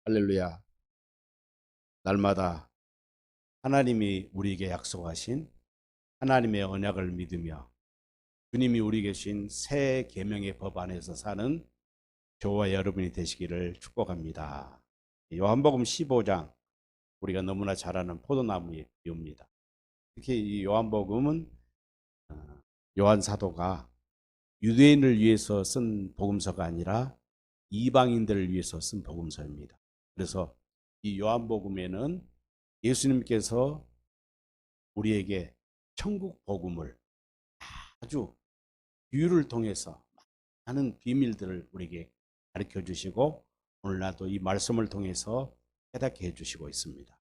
할렐루야. 날마다 하나님이 우리에게 약속하신 하나님의 언약을 믿으며 주님이 우리에게 주신 새 계명의 법 안에서 사는 저와 여러분이 되시기를 축복합니다. 요한복음 15장, 우리가 너무나 잘 아는 포도나무의 비유입니다. 특히 이 요한복음은 요한 사도가 유대인을 위해서 쓴 복음서가 아니라 이방인들을 위해서 쓴 복음서입니다. 그래서 이 요한복음에는 예수님께서 우리에게 천국 복음을 아주 비유를 통해서 많은 비밀들을 우리에게 가르쳐 주시고 오늘날도 이 말씀을 통해서 깨닫게 해주시고 있습니다.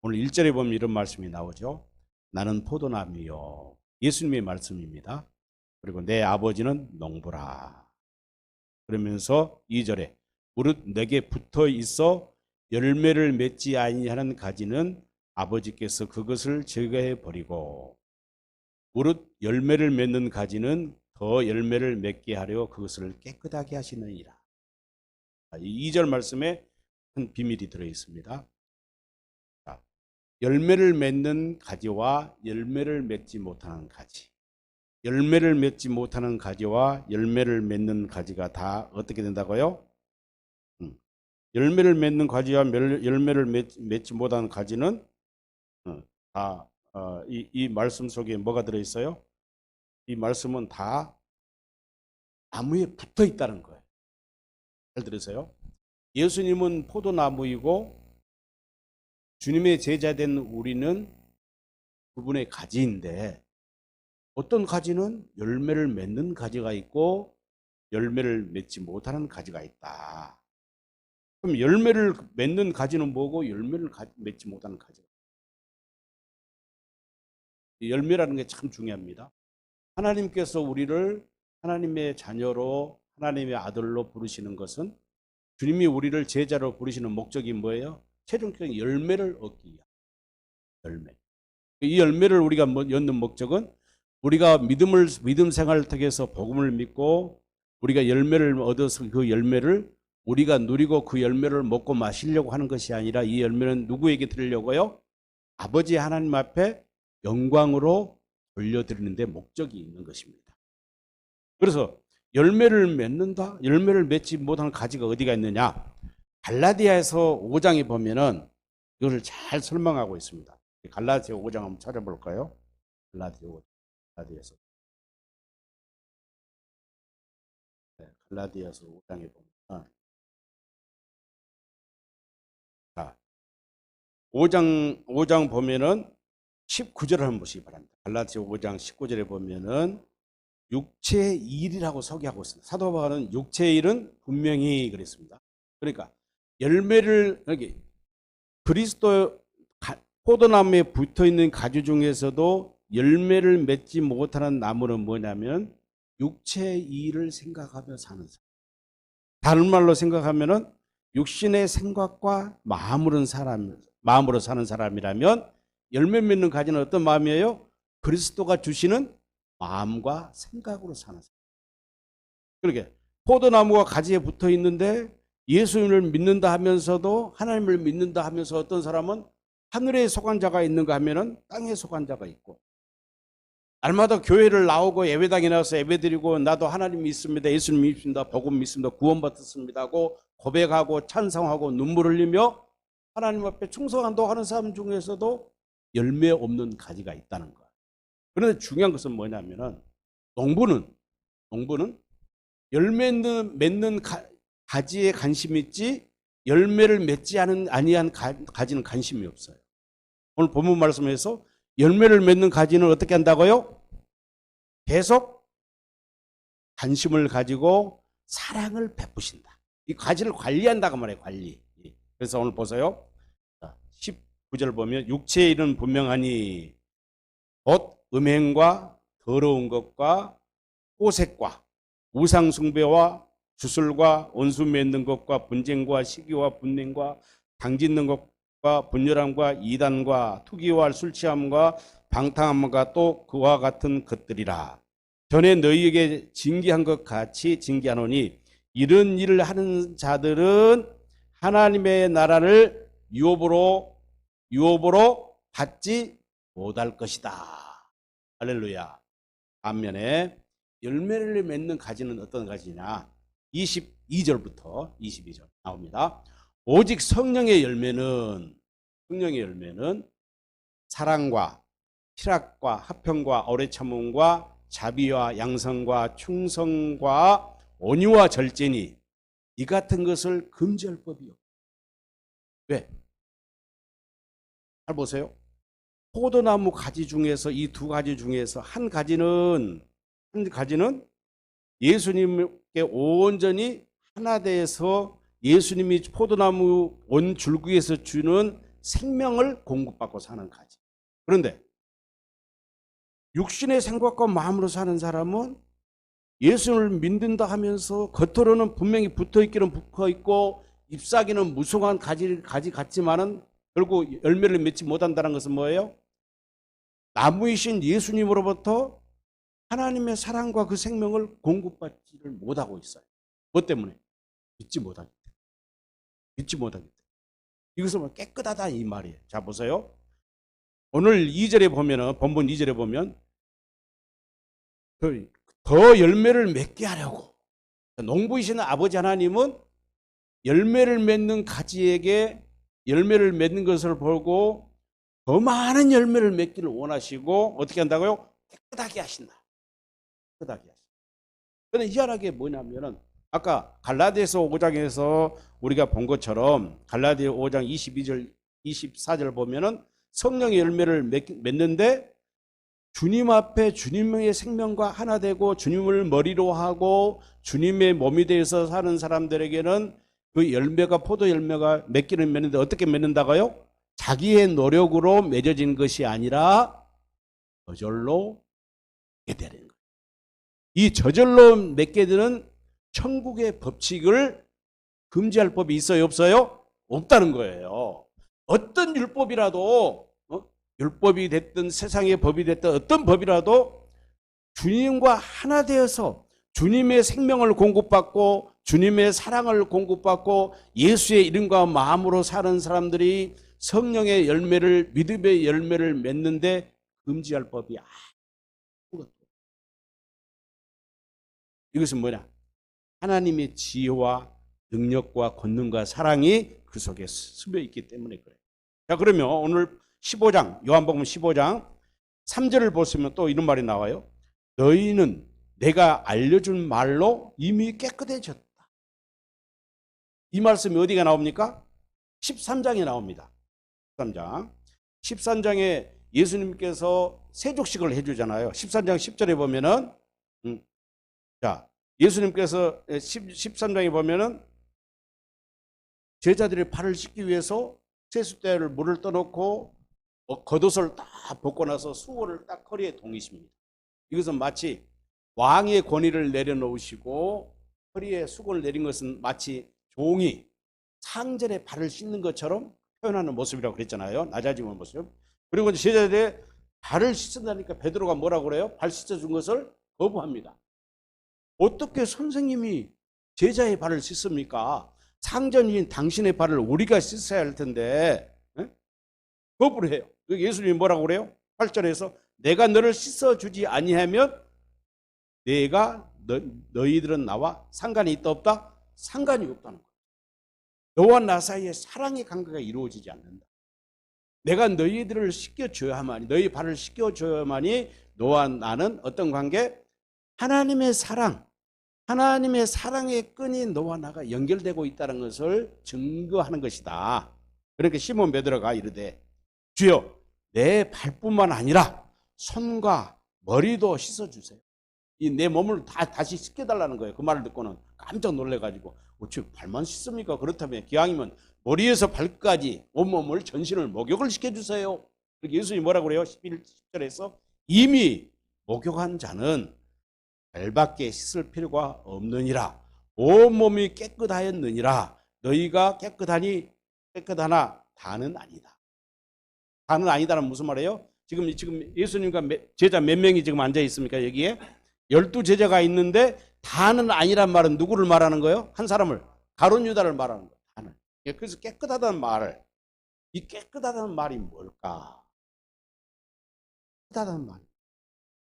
오늘 1절에 보면 이런 말씀이 나오죠. 나는 포도나무요. 예수님의 말씀입니다. 그리고 내 아버지는 농부라. 그러면서 2절에 무릇 내게 붙어 있어 열매를 맺지 아니하는 가지는 아버지께서 그것을 제거해 버리고 무릇 열매를 맺는 가지는 더 열매를 맺게 하려 그것을 깨끗하게 하시느니라. 이 2절 말씀에 큰 비밀이 들어 있습니다. 열매를 맺는 가지와 열매를 맺지 못하는 가지. 열매를 맺지 못하는 가지와 열매를 맺는 가지가 다 어떻게 된다고요? 열매를 맺는 가지와 열매를 맺지 못하는 가지는 다 이 말씀 속에 뭐가 들어있어요? 이 말씀은 다 나무에 붙어 있다는 거예요. 잘 들으세요. 예수님은 포도나무이고 주님의 제자된 우리는 그분의 가지인데 어떤 가지는 열매를 맺는 가지가 있고 열매를 맺지 못하는 가지가 있다. 그럼 열매를 맺는 가지는 뭐고 열매를 맺지 못하는 가지가? 열매라는 게 참 중요합니다. 하나님께서 우리를 하나님의 자녀로 하나님의 아들로 부르시는 것은 주님이 우리를 제자로 부르시는 목적이 뭐예요? 최종적인 열매를 얻기 위한 열매. 이 열매를 우리가 얻는 목적은 우리가 믿음 생활을 통해서 복음을 믿고 우리가 열매를 얻어서 그 열매를 우리가 누리고 그 열매를 먹고 마시려고 하는 것이 아니라 이 열매는 누구에게 드리려고요? 아버지 하나님 앞에 영광으로 돌려드리는 데 목적이 있는 것입니다. 그래서 열매를 맺는다? 열매를 맺지 못하는 가지가 어디가 있느냐? 갈라디아에서 5장에 보면은 이것을 잘 설명하고 있습니다. 갈라디아 5장 한번 찾아볼까요? 갈라디아에서. 네, 갈라디아서 5장에 보면 자, 5장 보면은 19절을 한번 보시기 바랍니다. 갈라디아 5장 19절에 보면은 육체의 일이라고 소개하고 있습니다. 사도 바울은 육체의 일은 분명히 그랬습니다. 그러니까 열매를 여기 그리스도 포도나무에 붙어 있는 가지 중에서도 열매를 맺지 못하는 나무는 뭐냐면 육체의 일을 생각하며 사는 사람. 다른 말로 생각하면은 육신의 생각과 마음으로 사는 사람이라면 열매 맺는 가지는 어떤 마음이에요? 그리스도가 주시는 마음과 생각으로 사는 사람. 그러게 포도나무가 가지에 붙어 있는데 예수님을 믿는다 하면서도 하나님을 믿는다 하면서 어떤 사람은 하늘에 속한 자가 있는가 하면은 땅에 속한 자가 있고 날마다 교회를 나오고 예배당에 나와서 예배드리고 나도 하나님 믿습니다. 예수님 믿습니다. 복음 믿습니다. 구원받았습니다 하고 고백하고 찬송하고 눈물 흘리며 하나님 앞에 충성한다고 하는 사람 중에서도 열매 없는 가지가 있다는 거예요. 그런데 중요한 것은 뭐냐면은 농부는 열매 맺는 가지에 관심이 있지 열매를 맺지 아니한 가지는 관심이 없어요. 오늘 본문 말씀에서 열매를 맺는 가지는 어떻게 한다고요? 계속 관심을 가지고 사랑을 베푸신다. 이 가지를 관리한다고 말해요. 관리. 그래서 오늘 보세요. 19절 보면 육체의 일은 분명하니 곧 음행과 더러운 것과 호색과 우상숭배와 주술과 원수 맺는 것과 분쟁과 시기와 분냉과 당짓는 것과 분열함과 이단과 투기와 술 취함과 방탕함과 또 그와 같은 것들이라. 전에 너희에게 징계한 것 같이 징계하노니 이런 일을 하는 자들은 하나님의 나라를 유업으로 받지 못할 것이다. 할렐루야. 반면에 열매를 맺는 가지는 어떤 가지냐? 22절부터 22절 나옵니다. 오직 성령의 열매는 사랑과 희락과 화평과 오래 참음과 자비와 양성과 충성과 온유와 절제니 이 같은 것을 금지할 법이 없다. 왜? 잘 보세요. 포도나무 가지 중에서 이 두 가지 중에서 한 가지는 예수님께 온전히 하나 돼서 예수님이 포도나무 원 줄기에서 주는 생명을 공급받고 사는 가지. 그런데 육신의 생각과 마음으로 사는 사람은 예수를 믿는다 하면서 겉으로는 분명히 붙어있기는 붙어있고 잎사귀는 무성한 가지 같지만은 결국 열매를 맺지 못한다는 것은 뭐예요? 나무이신 예수님으로부터 하나님의 사랑과 그 생명을 공급받지를 못하고 있어요. 뭐 때문에? 믿지 못하기 때문에. 이것은 깨끗하다 이 말이에요. 자 보세요. 오늘 2절에 보면은 본문 2절에 보면 더 열매를 맺게 하려고 농부이신 아버지 하나님은 열매를 맺는 가지에게 열매를 맺는 것을 보고 더 많은 열매를 맺기를 원하시고 어떻게 한다고요? 깨끗하게 하신다. 그런데 희한하게 뭐냐면은 아까 갈라디아서 5장에서 우리가 본 것처럼 갈라디아 5장 22절 24절 보면은 성령의 열매를 맺는데 주님 앞에 주님의 생명과 하나 되고 주님을 머리로 하고 주님의 몸이 되어서 사는 사람들에게는 그 열매가 포도 열매가 맺기는 맺는데 어떻게 맺는다고요? 자기의 노력으로 맺어진 것이 아니라 저절로 맺게 되는 거예요. 이 저절로 맺게 되는 천국의 법칙을 금지할 법이 있어요, 없어요? 없다는 거예요. 어떤 율법이라도 율법이 됐든 세상의 법이 됐든 어떤 법이라도 주님과 하나 되어서 주님의 생명을 공급받고 주님의 사랑을 공급받고 예수의 이름과 마음으로 사는 사람들이 성령의 열매를 믿음의 열매를 맺는데 금지할 법이 아무것도. 이것은 뭐냐? 하나님의 지혜와 능력과 권능과 사랑이 그 속에 스며 있기 때문에 그래요. 자, 그러면 오늘 15장 요한복음 15장 3절을 보시면 또 이런 말이 나와요. 너희는 내가 알려준 말로 이미 깨끗해졌다. 이 말씀이 어디가 나옵니까? 13장에 나옵니다. 13장에 예수님께서 세족식을 해주잖아요. 13장 10절에 보면은 자 예수님께서 13장에 보면은 제자들의 발을 씻기 위해서 세숫대를 물을 떠놓고 겉옷을 딱 벗고 나서 수호를 딱 허리에 동이십니다. 이것은 마치 왕의 권위를 내려놓으시고 허리에 수건을 내린 것은 마치 종이 상전에 발을 씻는 것처럼 표현하는 모습이라고 그랬잖아요. 낮아지는 모습. 그리고 제자들의 발을 씻는다니까 베드로가 뭐라고 그래요? 발 씻어준 것을 거부합니다. 어떻게 선생님이 제자의 발을 씻습니까? 상전인 당신의 발을 우리가 씻어야 할 텐데 거부를 해요. 예수님이 뭐라고 그래요? 8절에서 내가 너를 씻어주지 아니하면 너희들은 나와 상관이 있다 없다? 상관이 없다는 거예요. 너와 나 사이에 사랑의 관계가 이루어지지 않는다. 내가 너희들을 씻겨줘야만이 너희 발을 씻겨줘야만이 너와 나는 어떤 관계? 하나님의 사랑, 하나님의 사랑의 끈이 너와 나가 연결되고 있다는 것을 증거하는 것이다. 그러니까 시몬 베드로가 이르되 주여 내 발뿐만 아니라 손과 머리도 씻어주세요. 이 내 몸을 다시 씻겨달라는 거예요. 그 말을 듣고는 깜짝 놀래가지고 어째 발만 씻습니까? 그렇다면 기왕이면 머리에서 발까지 온몸을 전신을 목욕을 시켜주세요. 예수님이 뭐라고 그래요? 11절에서 이미 목욕한 자는 발밖에 씻을 필요가 없느니라. 온몸이 깨끗하였느니라. 너희가 깨끗하나 다는 아니다. 다는 아니다는 무슨 말이에요? 지금 예수님과 제자 몇 명이 지금 앉아 있습니까? 여기에 12제자가 있는데 다는 아니란 말은 누구를 말하는 거예요? 한 사람을, 가룟 유다를 말하는 거예요. 다는. 예, 그래서 깨끗하다는 말을, 이 깨끗하다는 말이 뭘까? 깨끗하다는 말.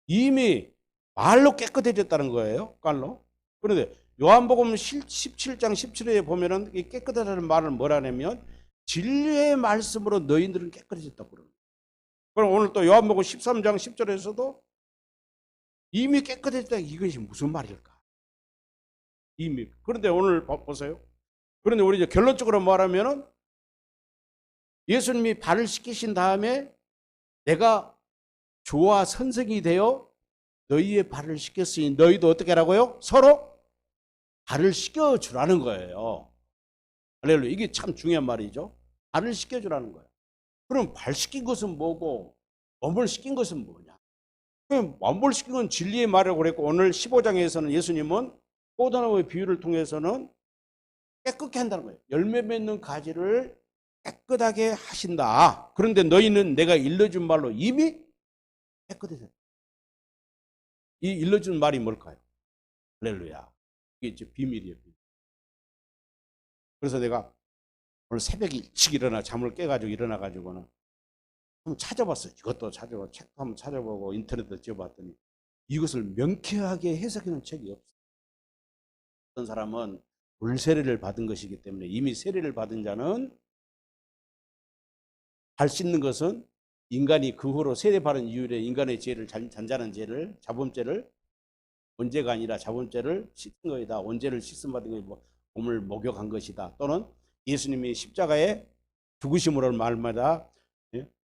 이미 말로 깨끗해졌다는 거예요. 깔로. 그런데 요한복음 17장 17절에 보면은 이 깨끗하다는 말을 뭐라냐면 진리의 말씀으로 너희들은 깨끗해졌다고 그러는 거예요. 그럼 오늘 또 요한복음 13장 10절에서도 이미 깨끗해졌다. 이것이 무슨 말일까? 이미. 그런데 오늘 보세요. 그런데 우리 이제 결론적으로 말하면은 예수님이 발을 씻기신 다음에 내가 주와 선생이 되어 너희의 발을 씻겼으니 너희도 어떻게 하라고요? 서로 발을 씻겨주라는 거예요. 할렐루야. 이게 참 중요한 말이죠. 발을 씻겨주라는 거예요. 그럼 발 씻긴 것은 뭐고 몸을 씻긴 것은 뭐냐? 그럼 몸을 씻긴 건 진리의 말이라고 그랬고 오늘 15장에서는 예수님은 포도나무의 비유를 통해서는 깨끗게 한다는 거예요. 열매 맺는 가지를 깨끗하게 하신다. 그런데 너희는 내가 일러준 말로 이미 깨끗해졌다. 이 일러준 말이 뭘까요? 할렐루야. 이게 이제 비밀이에요. 그래서 내가 오늘 새벽에 일찍 일어나 잠을 깨가지고 일어나가지고는 한번 찾아봤어요. 이것도 찾아보고 책도 한번 찾아보고 인터넷도 찍어봤더니 이것을 명쾌하게 해석하는 책이 없어요. 어떤 사람은 물세례를 받은 것이기 때문에 이미 세례를 받은 자는 발 씻는 것은 인간이 그 후로 세례받은 이후에 인간의 죄를 잔잔한 죄를 자범죄를 원죄가 아니라 자범죄를 씻은 것이다. 원죄를 씻음 받은 것이 뭐 몸을 목욕한 것이다. 또는 예수님이 십자가에 죽으심으로 말마다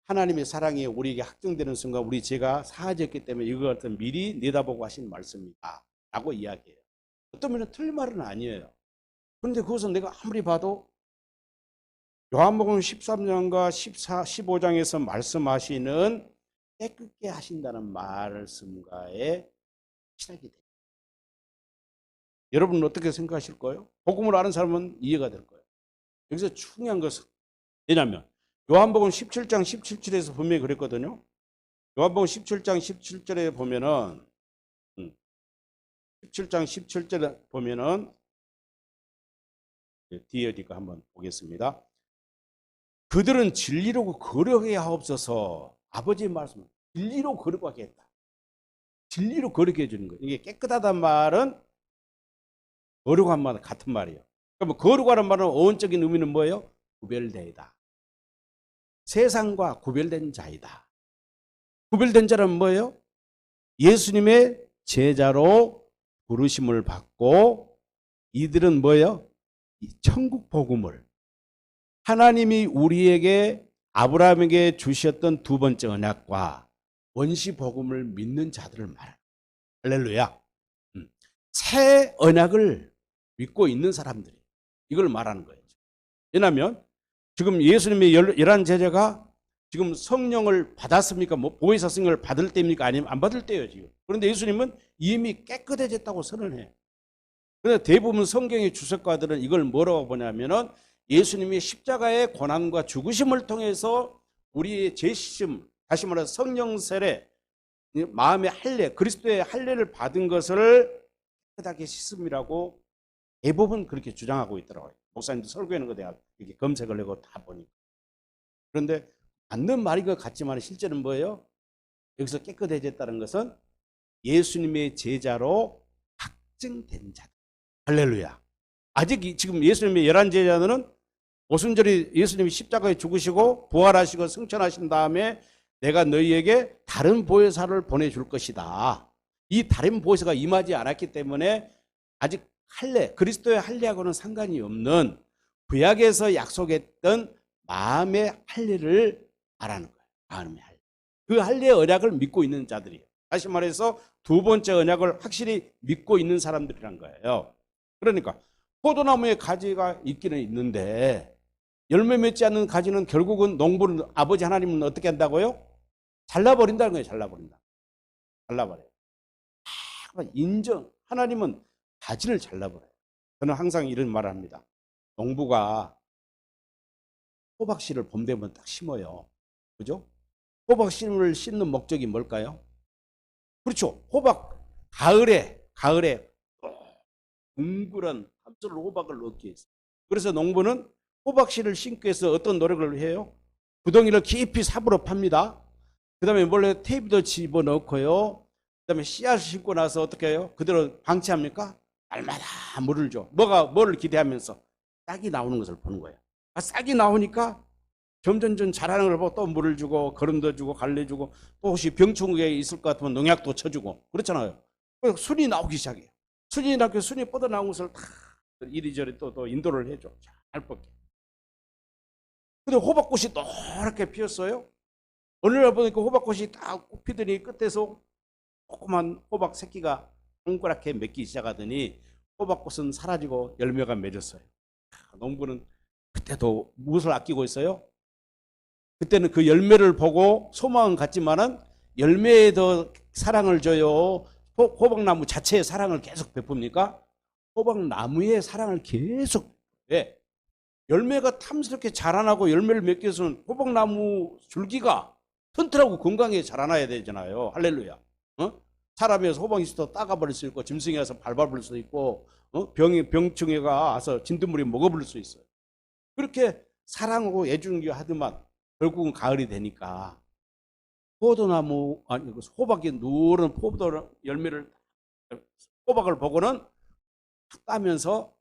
하나님의 사랑이 우리에게 확정되는 순간 우리 죄가 사하졌기 때문에 이것을 미리 내다보고 하신 말씀이다 라고 이야기해요. 어떤 면은 틀린 말은 아니에요. 그런데 그것은 내가 아무리 봐도 요한복음 13장과 15장에서 말씀하시는 깨끗게 하신다는 말씀과의 친하게 돼요. 여러분은 어떻게 생각하실 거예요? 복음을 아는 사람은 이해가 될 거예요. 여기서 중요한 것은 왜냐하면 요한복음 17장 17절에서 분명히 그랬거든요. 요한복음 17장 17절에 보면은 17장 17절에 보면은 뒤에 어디가 한번 보겠습니다. 그들은 진리로 거룩하게 하옵소서. 아버지의 말씀 진리로 거룩하게 했다. 진리로 거룩해 주는 거예요. 이게 깨끗하다는 말은 거룩한 말 같은 말이에요. 그럼 거룩하는 말은 어원적인 의미는 뭐예요? 구별되다. 세상과 구별된 자이다. 구별된 자는 뭐예요? 예수님의 제자로 부르심을 받고 이들은 뭐예요? 천국 복음을 하나님이 우리에게 아브라함에게 주셨던 두 번째 언약과 원시 복음을 믿는 자들을 말해요. 할렐루야. 새 언약을 믿고 있는 사람들이 이걸 말하는 거예요. 왜냐하면 지금 예수님의 11제자가 지금 성령을 받았습니까? 뭐 보혜사 성령을 받을 때입니까? 아니면 안 받을 때예요 지금. 그런데 예수님은 이미 깨끗해졌다고 선언해요. 그런데 대부분 성경의 주석가들은 이걸 뭐라고 보냐면은 예수님이 십자가의 고난과 죽으심을 통해서 우리의 죄심, 다시 말해서 성령 세례, 마음의 할례, 그리스도의 할례를 받은 것을 깨끗하게 씻음이라고 대부분 그렇게 주장하고 있더라고요. 목사님도 설교하는 거 내가 이렇게 검색을 하고 다 보니까. 그런데 맞는 말인 것 같지만 실제는 뭐예요? 여기서 깨끗해졌다는 것은 예수님의 제자로 확증된 자들. 할렐루야. 아직 지금 예수님의 11제자들은 오순절이 예수님이 십자가에 죽으시고 부활하시고 승천하신 다음에 내가 너희에게 다른 보혜사를 보내줄 것이다. 이 다른 보혜사가 임하지 않았기 때문에 아직 할례, 그리스도의 할례하고는 상관이 없는 구약에서 약속했던 마음의 할례를 말하는 거예요. 마음의 할례. 그 할례의 언약을 믿고 있는 자들이에요. 다시 말해서 두 번째 언약을 확실히 믿고 있는 사람들이란 거예요. 그러니까 포도나무에 가지가 있기는 있는데 열매 맺지 않는 가지는 결국은 농부는 아버지 하나님은 어떻게 한다고요? 잘라버린다는 거예요. 잘라버린다. 잘라버려요. 인정. 하나님은 가지를 잘라버려요. 저는 항상 이런 말을 합니다. 농부가 호박씨를 봄 되면 딱 심어요. 그죠? 호박씨를 심는 목적이 뭘까요? 그렇죠. 호박 가을에 둥그런 탐스러운 호박을 넣기 위해서. 그래서 농부는 호박씨를 심기 위해서 어떤 노력을 해요? 구덩이를 깊이 삽으로 팝니다. 그 다음에 원래 테이프도 집어넣고요. 그 다음에 씨앗을 심고 나서 어떻게 해요? 그대로 방치합니까? 날마다 물을 줘. 뭐를 기대하면서? 싹이 나오는 것을 보는 거예요. 싹이 나오니까 점점 자라는 걸 보고 또 물을 주고 거름도 주고 갈래주고 또 혹시 병충 게 있을 것 같으면 농약도 쳐주고 그렇잖아요. 그래서 순이 나오기 시작해요. 순이 나고 순이 뻗어나온 것을 다 이리저리 또 인도를 해줘. 잘 뻗게. 근데 호박꽃이 노랗게 피었어요. 어느 날 보니까 호박꽃이 딱 피더니 끝에서 조그만 호박 새끼가 동그랗게 맺기 시작하더니 호박꽃은 사라지고 열매가 맺었어요. 농부는 그때도 무엇을 아끼고 있어요? 그때는 그 열매를 보고 소망은 갖지만은 열매에 더 사랑을 줘요? 호박나무 자체의 사랑을 계속 베풉니까? 호박나무의 사랑을 계속. 왜? 열매가 탐스럽게 자라나고 열매를 맺기 위해서는 호박나무 줄기가 튼튼하고 건강하게 자라나야 되잖아요. 할렐루야. 사람이어서 호박이 있어도 따가버릴 수 있고 짐승이 와서 밟아버릴 수 있고 병충해가 와서 진드물이 먹어버릴 수 있어요. 그렇게 사랑하고 애주는 게 하더만 결국은 가을이 되니까 포도나무 아니 호박이 누런 포도 열매를 호박을 보고는 탁 따면서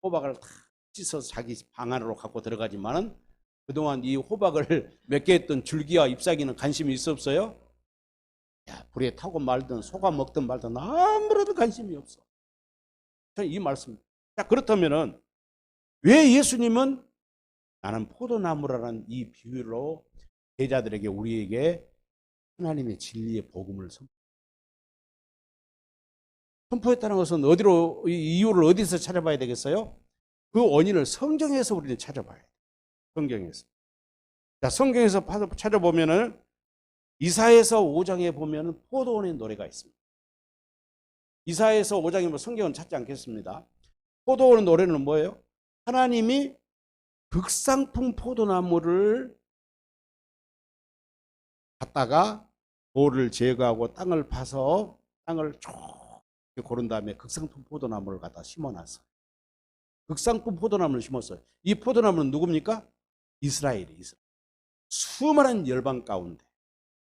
호박을 탁 씻어서 자기 방 안으로 갖고 들어가지만은 그동안 이 호박을 맺게 했던 줄기와 잎사귀는 관심이 있어 없어요? 야, 불에 타고 말든 속아 먹든 말든 아무래도 관심이 없어. 이 말씀. 자, 그렇다면은 왜 예수님은 나는 포도나무라는 이 비유로 제자들에게 우리에게 하나님의 진리의 복음을 선포했다는 것은 어디로 이 이유를 어디서 찾아봐야 되겠어요? 그 원인을 성경에서 우리는 찾아봐야 돼요. 성경에서. 자, 성경에서 찾아보면은 이사야서 5장에 보면은 포도원의 노래가 있습니다. 이사야서 5장에 뭐 성경은 찾지 않겠습니다. 포도원의 노래는 뭐예요? 하나님이 극상품 포도나무를 갖다가 돌을 제거하고 땅을 파서 땅을 쭉 고른 다음에 극상품 포도나무를 갖다 심어놨어요. 극상품 포도나무를 심었어요. 이 포도나무는 누굽니까? 이스라엘이 있어요. 수많은 열방 가운데,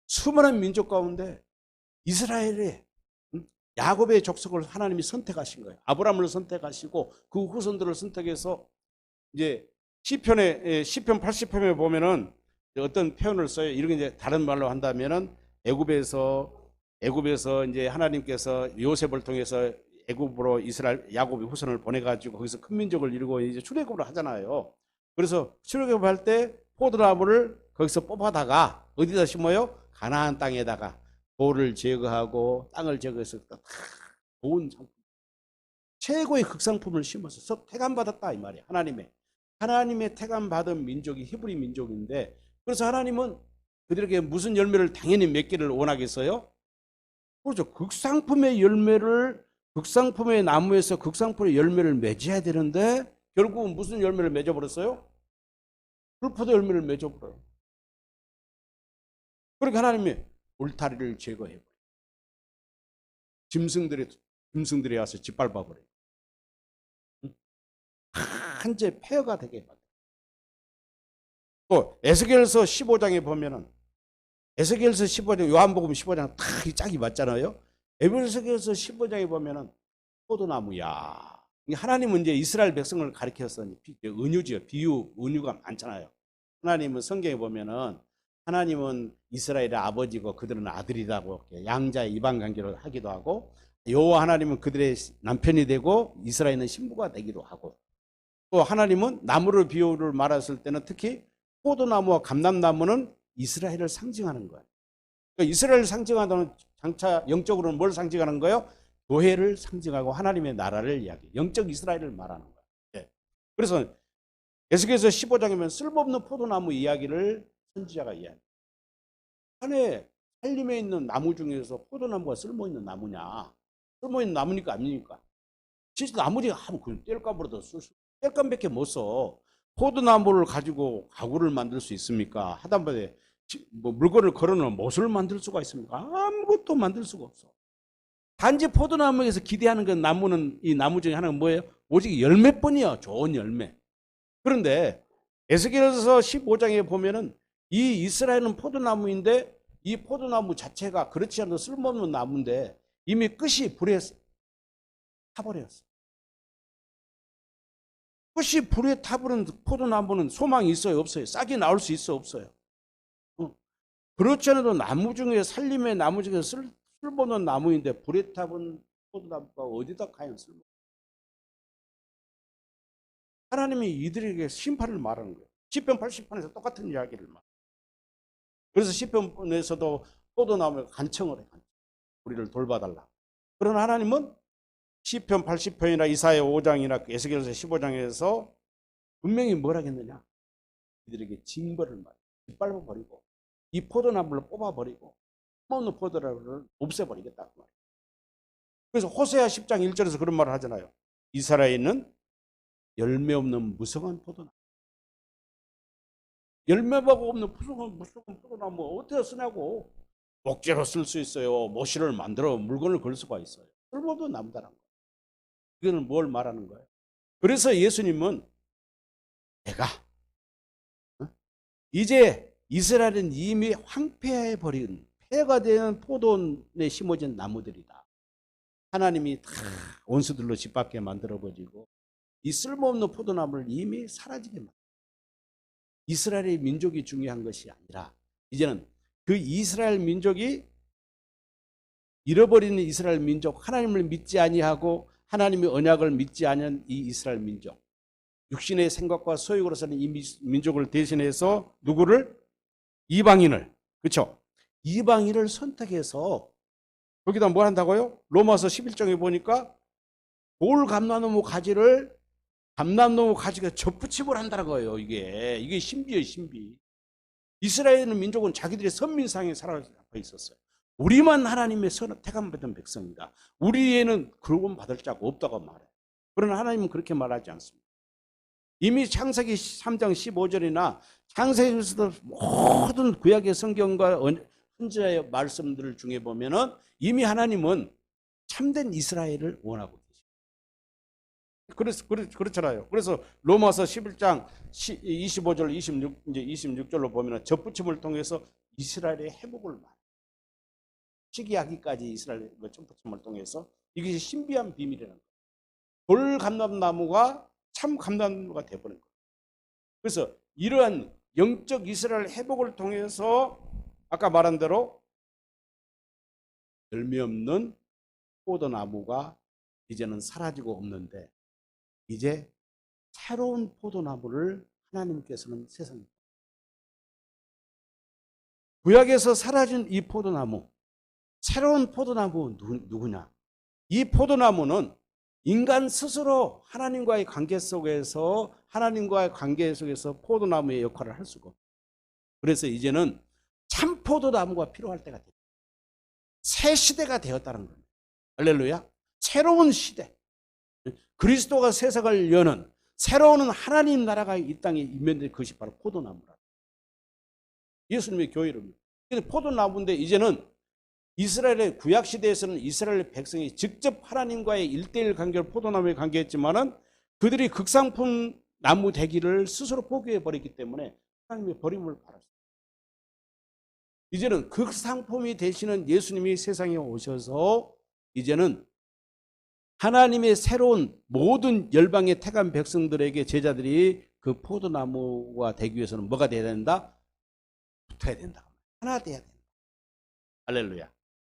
수많은 민족 가운데 이스라엘의 야곱의 족속을 하나님이 선택하신 거예요. 아브라함을 선택하시고 그 후손들을 선택해서 이제 시편 80편에 보면은 어떤 표현을 써요. 이렇게 이제 다른 말로 한다면은 애굽에서 이제 하나님께서 요셉을 통해서 애굽으로 이스라엘 야곱의 후손을 보내가지고 거기서 큰 민족을 이루고 이제 출애굽을 하잖아요. 그래서 출애굽할 때 포도나무를 거기서 뽑아다가 어디다 심어요? 가나안 땅에다가 돌을 제거하고 땅을 제거해서 다 좋은 상품, 최고의 극상품을 심어서 태감 받았다 이 말이에요. 하나님의 태감 받은 민족이 히브리 민족인데, 그래서 하나님은 그들에게 무슨 열매를 당연히 맺기를 원하겠어요? 그렇죠. 극상품의 나무에서 극상품의 열매를 맺어야 되는데 결국은 무슨 열매를 맺어버렸어요? 불포도 열매를 맺어버려요. 그러니까 하나님이 울타리를 제거해버려요. 짐승들이 와서 짓밟아버려요. 한제 폐허가 되게 만들어요. 또 에스겔서 15장에 보면은 에스겔서 15장, 요한복음 15장 다 짝이 맞잖아요. 에스겔서 15장에 보면은 포도나무야. 하나님은 이제 이스라엘 백성을 가리켜서 은유지요. 비유, 은유가 많잖아요. 하나님은 성경에 보면은 하나님은 이스라엘의 아버지고 그들은 아들이라고 양자의 이방 관계로 하기도 하고, 여호와 하나님은 그들의 남편이 되고 이스라엘은 신부가 되기도 하고, 또 하나님은 나무를 비유를 말했을 때는 특히 포도나무와 감람나무는 이스라엘을 상징하는 거예요. 그러니까 이스라엘을 상징하는 장차 영적으로는 뭘 상징하는 거예요? 교회를 상징하고 하나님의 나라를 이야기해요. 영적 이스라엘을 말하는 거예요. 네. 그래서 에스겔서 15장이면 쓸모없는 포도나무 이야기를 선지자가 이야기해요. 산에 산림에 있는 나무 중에서 포도나무가 쓸모있는 나무냐? 쓸모있는 나무니까 아닙니까? 진짜 나무지가 하면 그 뗄감으로도 쓸 수, 뗄감밖에 못 써. 포도나무를 가지고 가구를 만들 수 있습니까? 하다못해 뭐 물건을 걸어놓으면 못을 만들 수가 있습니까? 아무것도 만들 수가 없어. 단지 포도나무에서 기대하는 그 나무는, 이 나무 중에 하나가 뭐예요? 오직 열매뿐이야. 좋은 열매. 그런데 에스겔서 15장에 보면은 이 이스라엘은 포도나무인데 이 포도나무 자체가 그렇지 않아도 쓸모없는 나무인데 이미 끝이 불에 타버렸어. 끝이 불에 타버린 포도나무는 소망이 있어요, 없어요? 싹이 나올 수 있어, 없어요? 그렇지 않아도 나무 중에 살림의 나무 중에 쓸모없는 나무인데 불에 타본 포도나무가 어디다 가요? 쓸모. 하나님이 이들에게 심판을 말하는 거예요. 시편 80편에서 똑같은 이야기를 말. 그래서 시편에서도 포도나무에 간청을 해. 우리를 돌봐달라. 그러나 하나님은 시편 80편이나 이사야 5장이나 에스겔서 15장에서 분명히 뭘 하겠느냐? 이들에게 징벌을 말해. 짓밟아 버리고 이 포도나무를 뽑아 버리고 없는 포도나무를 없애버리겠다 그 말이에요. 그래서 호세아 10장 1절에서 그런 말을 하잖아요. 이스라엘은 열매 없는 무성한 포도나무. 열매가 없는 무성한 포도나무 어떻게 쓰냐고. 목재로 쓸 수 있어요. 모실을 만들어 물건을 걸 수가 있어요. 쓸모도 남다른 거예요. 이거는 뭘 말하는 거예요? 그래서 예수님은 내가 이제 이스라엘은 이미 황폐해버린 폐가 된 포도원에 심어진 나무들이다. 하나님이 다 원수들로 짓밟게 만들어버리고 이 쓸모없는 포도나무를 이미 사라지게 만들어. 이스라엘의 민족이 중요한 것이 아니라 이제는 그 이스라엘 민족이 잃어버리는 이스라엘 민족, 하나님을 믿지 아니하고 하나님의 언약을 믿지 않은 이 이스라엘 민족, 육신의 생각과 소욕으로 사는 이 민족을 대신해서 누구를? 이방인을, 그렇죠? 이방인을 선택해서 거기다 뭘 한다고요? 로마서 11장에 보니까 돌 감람나무 가지를 감람나무 가지가 접붙임을 한다는 거예요. 이게 신비예요, 신비. 이스라엘 민족은 자기들의 선민상에 살아 있었어요. 우리만 하나님의 택함받은 백성이다. 우리에는 그런 받을 자가 없다고 말해요. 그러나 하나님은 그렇게 말하지 않습니다. 이미 창세기 3장 15절이나 창세기에서도 모든 구약의 성경과 선지자의 말씀들 중에 보면은 이미 하나님은 참된 이스라엘을 원하고 계십니다. 그렇잖아요. 그래서 로마서 11장 25절, 26절로 보면은 접붙임을 통해서 이스라엘의 회복을 말해요. 시기하기까지 이스라엘의 접붙임을 통해서 이것이 신비한 비밀이라는 거예요. 돌 감람나무가 참 감람나무가 되어버린 거예요. 그래서 이러한 영적 이스라엘 회복을 통해서 아까 말한 대로 열매 없는 포도나무가 이제는 사라지고 없는데 이제 새로운 포도나무를 하나님께서는 세상에 구약에서 사라진 이 포도나무, 새로운 포도나무 누구냐? 이 포도나무는 인간 스스로 하나님과의 관계 속에서 포도나무의 역할을 할 수가 없어요. 그래서 이제는 참 포도나무가 필요할 때가 됐다. 새 시대가 되었다는 겁니다. 할렐루야. 새로운 시대. 그리스도가 세상을 여는 새로운 하나님 나라가 이 땅에 임면된 것이 바로 포도나무라. 예수님의 교회입니다. 포도나무인데 이제는 이스라엘의 구약 시대에서는 이스라엘 백성이 직접 하나님과의 1:1 관계를 포도나무에 관계했지만은 그들이 극상품 나무 되기를 스스로 포기해 버렸기 때문에 하나님의 버림을 받았어요. 이제는 극상품이 되시는 예수님이 세상에 오셔서 이제는 하나님의 새로운 모든 열방의 택한 백성들에게 제자들이 그 포도나무가 되기 위해서는 뭐가 돼야 된다? 붙어야 된다. 하나 돼야 된다. 할렐루야.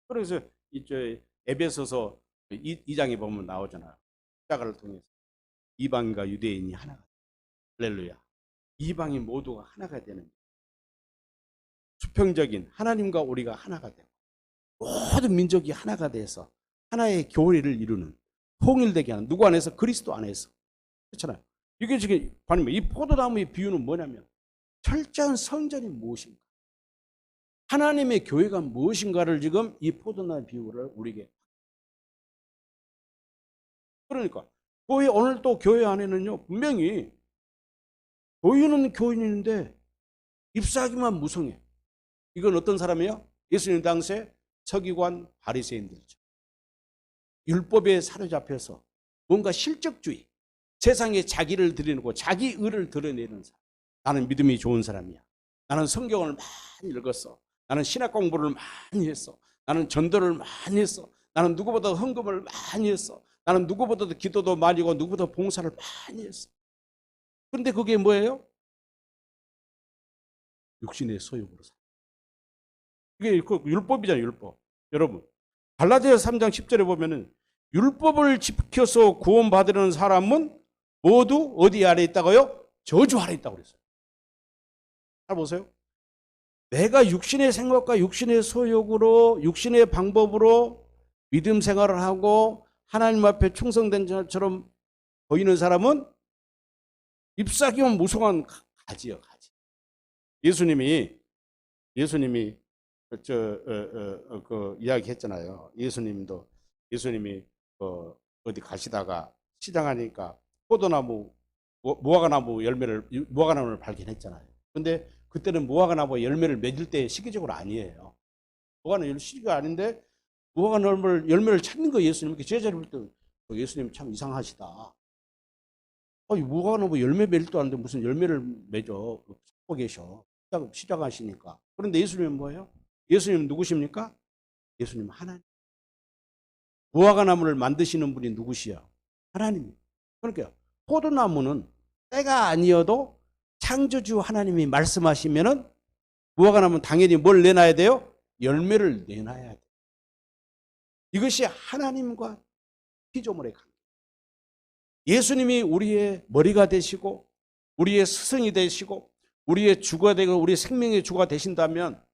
그래서 이제 에베소서 2장에 보면 나오잖아요. 십자가를 통해서 이방인과 유대인이 하나가 돼요. 할렐루야. 이방인 모두가 하나가 되는 수평적인 하나님과 우리가 하나가 되고 모든 민족이 하나가 돼서 하나의 교회를 이루는 통일되게 하는 누구 안에서? 그리스도 안에서. 그렇잖아요. 이게 지금 이 포도나무의 비유는 뭐냐면 철저한 성전이 무엇인가, 하나님의 교회가 무엇인가를 지금 이 포도나무 비유를 우리에게. 그러니까 오늘 또 교회 안에는요 분명히 교인은 교인인데 입사하기만 무성해. 이건 어떤 사람이에요? 예수님 당시에 서기관 바리새인들이죠. 율법에 사로잡혀서 뭔가 실적주의, 세상에 자기를 드러내고 자기 의를 드러내는 사람, 나는 믿음이 좋은 사람이야. 나는 성경을 많이 읽었어. 나는 신학 공부를 많이 했어. 나는 전도를 많이 했어. 나는 누구보다 헌금을 많이 했어. 나는 누구보다도 기도도 많이 하고 누구보다 봉사를 많이 했어. 그런데 그게 뭐예요? 육신의 소욕으로 살. 이게 그 율법이잖아요, 율법. 여러분, 갈라디아서 3장 10절에 보면은 율법을 지켜서 구원받으려는 사람은 모두 어디 아래 있다고요? 저주 아래 있다고 그랬어요. 잘 보세요. 내가 육신의 생각과 육신의 소욕으로, 육신의 방법으로 믿음 생활을 하고 하나님 앞에 충성된 자처럼 보이는 사람은 잎사귀면 무성한 가지요, 가지. 예수님이 그 이야기했잖아요. 예수님이 어디 가시다가 시장 하니까 포도나무, 무화과나무를 발견했잖아요. 근데 그때는 무화과나무 열매를 맺을 때 시기적으로 아니에요. 무화과는 시기가 아닌데 무화과 열매를 찾는 거 예수님. 제자를 볼 때 예수님 참 이상하시다. 무화과나무 열매 맺을 도 아닌데 무슨 열매를 맺어 찾고 계셔. 시작하시니까. 그런데 예수님은 뭐예요? 예수님은 누구십니까? 예수님은 하나님. 무화과나무를 만드시는 분이 누구시야? 하나님. 그러니까 포도나무는 때가 아니어도 창조주 하나님이 말씀하시면은 무화과나무는 당연히 뭘 내놔야 돼요? 열매를 내놔야 돼요. 이것이 하나님과 피조물의 관계. 예수님이 우리의 머리가 되시고 우리의 스승이 되시고 우리의 주가 되고 우리의 생명의 주가 되신다면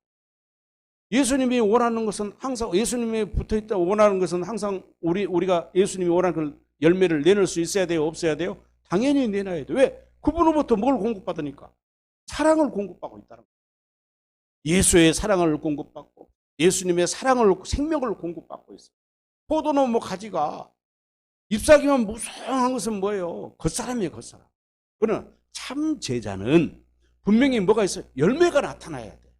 예수님이 원하는 것은 항상 예수님이 붙어있다 원하는 것은 항상 우리가 예수님이 원하는 그 열매를 내놓을 수 있어야 돼요? 없어야 돼요? 당연히 내놔야 돼요. 왜? 그분으로부터 뭘 공급받으니까? 사랑을 공급받고 있다는 거예요. 예수의 사랑을 공급받고 예수님의 생명을 공급받고 있어요. 포도나무 가지가 잎사귀만 무성한 것은 뭐예요? 겉사람이에요, 겉사람. 그러나 참 제자는 분명히 뭐가 있어요? 열매가 나타나야 돼.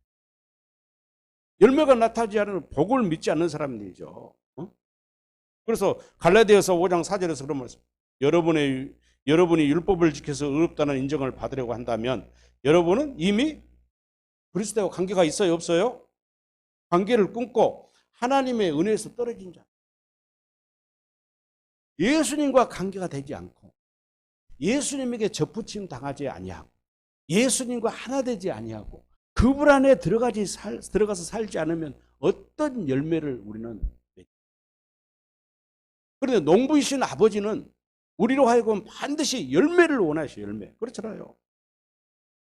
열매가 나타나지 않으면 복을 믿지 않는 사람들이죠. 그래서 갈라디아서 5장 4절에서 그런 말씀. 여러분이 율법을 지켜서 의롭다는 인정을 받으려고 한다면 여러분은 이미 그리스도와 관계가 있어요, 없어요? 관계를 끊고 하나님의 은혜에서 떨어진 자. 예수님과 관계가 되지 않고 예수님에게 접붙임 당하지 아니하고 예수님과 하나 되지 아니하고 그분 안에 들어가서 살지 않으면 어떤 열매를 우리는 맺죠. 그런데 농부이신 아버지는 우리로 하여금 반드시 열매를 원하셔요. 열매. 그렇잖아요.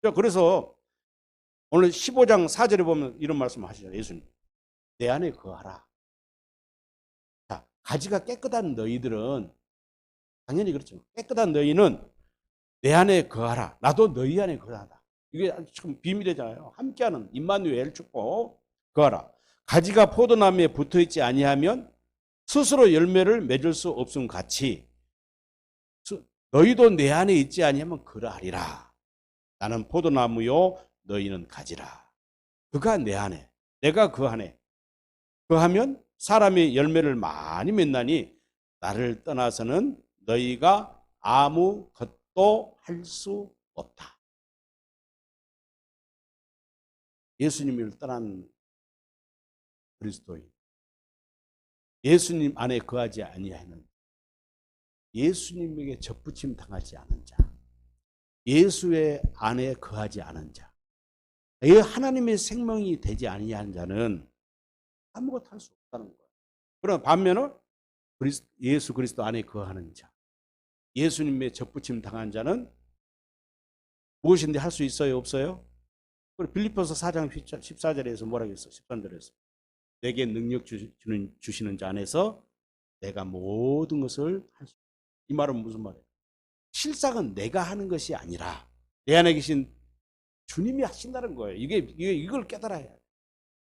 자, 그래서 오늘 15장 4절에 보면 이런 말씀 하시죠. 예수님. 내 안에 거하라. 자, 가지가 깨끗한 너희들은 당연히 그렇죠. 깨끗한 너희는 내 안에 거하라. 나도 너희 안에 거하다. 이게 참 비밀이잖아요. 함께하는 임마누엘 축복. 거하라. 가지가 포도나무에 붙어있지 아니하면 스스로 열매를 맺을 수 없음 같이 너희도 내 안에 있지 아니하면 그러하리라. 나는 포도나무요 너희는 가지라. 그가 내 안에 내가 그 안에 그하면 사람이 열매를 많이 맺나니 나를 떠나서는 너희가 아무 것도 할 수 없다. 예수님을 떠난 그리스도인, 예수님 안에 거하지 아니하는, 예수님에게 접붙임 당하지 않은 자, 예수의 안에 거하지 않은 자, 하나님의 생명이 되지 아니한 자는 아무것도 할 수 없다는 거예요. 그러나 반면에 예수 그리스도 안에 거하는 자, 예수님의 접붙임 당한 자는 무엇인데 할 수 있어요, 없어요? 빌립보서 4장 14절에서 뭐라고 했어? 13절에서 내게 능력 주시는 자 안에서 내가 모든 것을 할 수 있다. 이 말은 무슨 말이에요? 실상은 내가 하는 것이 아니라 내 안에 계신 주님이 하신다는 거예요. 이걸 깨달아야 해요.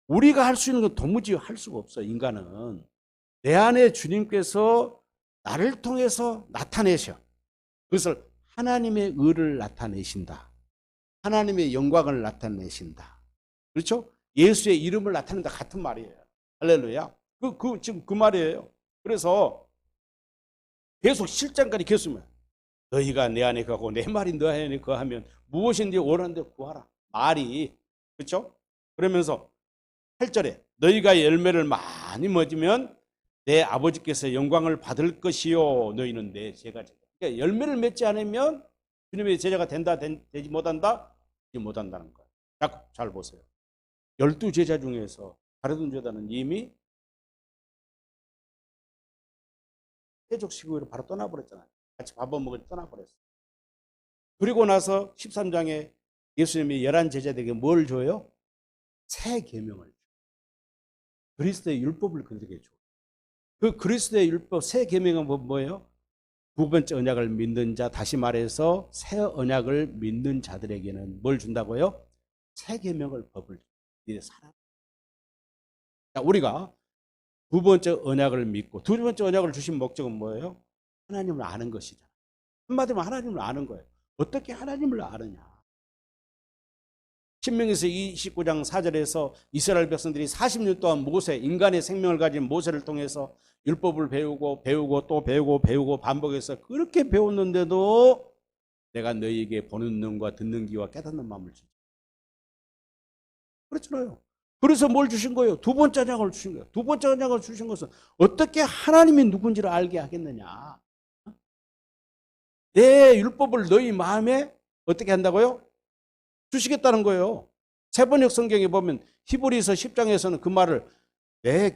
우리가 할 수 있는 건 도무지 할 수가 없어요. 인간은 내 안에 주님께서 나를 통해서 나타내셔. 그것을 하나님의 의를 나타내신다. 하나님의 영광을 나타내신다. 그렇죠? 예수의 이름을 나타낸다 같은 말이에요. 할렐루야. 지금 그 말이에요. 그래서 계속 실장까지 계속 너희가 내 안에 거하고 내 말이 너 안에 거하면 무엇인지 원하는데 구하라. 말이. 그렇죠? 그러면서 8절에 너희가 열매를 많이 맺으면 내 아버지께서 영광을 받을 것이요 너희는 내 제가 되리라. 그러니까 열매를 맺지 않으면 주님의 제자가 되지 못한다? 되지 못한다는 거예요. 잘 보세요. 12제자 중에서 가르둔 제자는 이미 세족 시국으로 바로 떠나버렸잖아요. 같이 밥을 먹을 때 떠나버렸어요. 그리고 나서 13장에 예수님이 11제자들에게 뭘 줘요? 새 계명을 줘요. 그리스도의 율법을 그들에게 줘요. 그 그리스도의 율법 새 계명은 뭐예요? 두 번째 언약을 믿는 자, 다시 말해서 새 언약을 믿는 자들에게는 뭘 준다고요? 새 계명을 법을 이제 살아. 자, 우리가 두 번째 언약을 믿고 두 번째 언약을 주신 목적은 뭐예요? 하나님을 아는 것이잖아요. 한마디로 하나님을 아는 거예요. 어떻게 하나님을 아느냐? 신명기서 29장 4절에서 이스라엘 백성들이 40년 동안 모세, 인간의 생명을 가진 모세를 통해서 율법을 배우고 또 배우고 반복해서 그렇게 배웠는데도 내가 너희에게 보는 눈과 듣는 귀와 깨닫는 마음을 주지. 그렇잖아요. 그래서 뭘 주신 거예요? 두 번째 언약을 주신 거예요. 두 번째 언약을 주신 것은 어떻게 하나님이 누군지를 알게 하겠느냐. 내 율법을 너희 마음에 어떻게 한다고요? 주시겠다는 거예요. 세번역 성경에 보면 히브리서 10장에서는 그 말을 내